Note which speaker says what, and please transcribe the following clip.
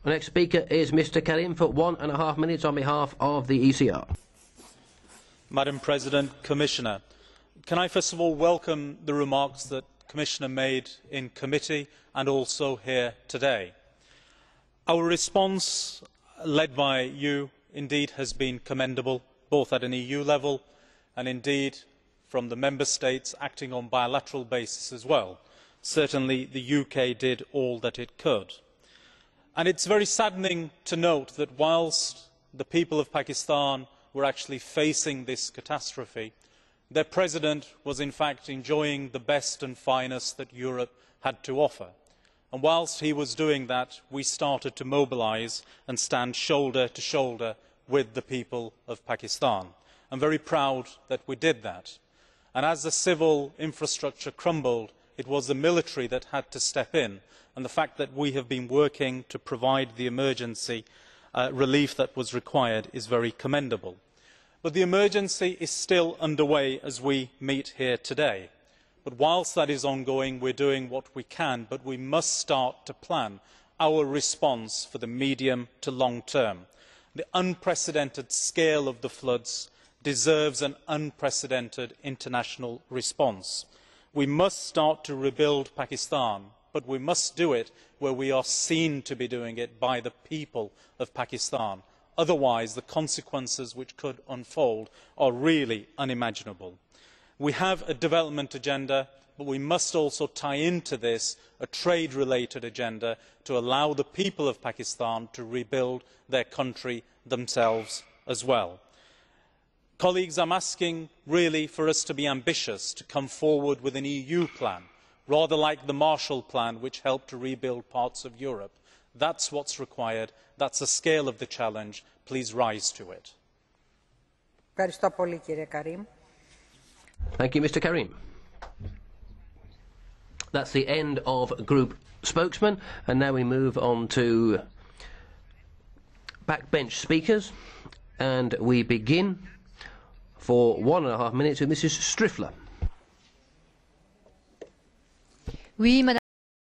Speaker 1: The next speaker is Mr. Karim for 1.5 minutes on behalf of the ECR.
Speaker 2: Madam President, Commissioner, can I first of all welcome the remarks that Commissioner made in committee and also here today. Our response, led by you, indeed has been commendable, both at an EU level and indeed from the Member States acting on bilateral basis as well. Certainly the UK did all that it could. And it's very saddening to note that whilst the people of Pakistan were actually facing this catastrophe, their President was in fact enjoying the best and finest that Europe had to offer. And whilst he was doing that, we started to mobilise and stand shoulder to shoulder with the people of Pakistan. I'm very proud that we did that. And as the civil infrastructure crumbled, it was the military that had to step in, and the fact that we have been working to provide the emergency relief that was required is very commendable. But the emergency is still underway as we meet here today. But whilst that is ongoing, we are doing what we can, but we must start to plan our response for the medium to long term. The unprecedented scale of the floods deserves an unprecedented international response. We must start to rebuild Pakistan, but we must do it where we are seen to be doing it by the people of Pakistan. Otherwise, the consequences which could unfold are really unimaginable. We have a development agenda, but we must also tie into this a trade-related agenda to allow the people of Pakistan to rebuild their country themselves as well. Colleagues, I am asking really for us to be ambitious, to come forward with an EU plan, rather like the Marshall Plan which helped to rebuild parts of Europe. That is what is required. That is the scale of the challenge. Please rise to it.
Speaker 1: Thank you, Mr. Karim. That's the end of group spokesmen, and now we move on to backbench speakers, and we begin for 1.5 minutes with Mrs. Striffler.
Speaker 3: Oui, Madame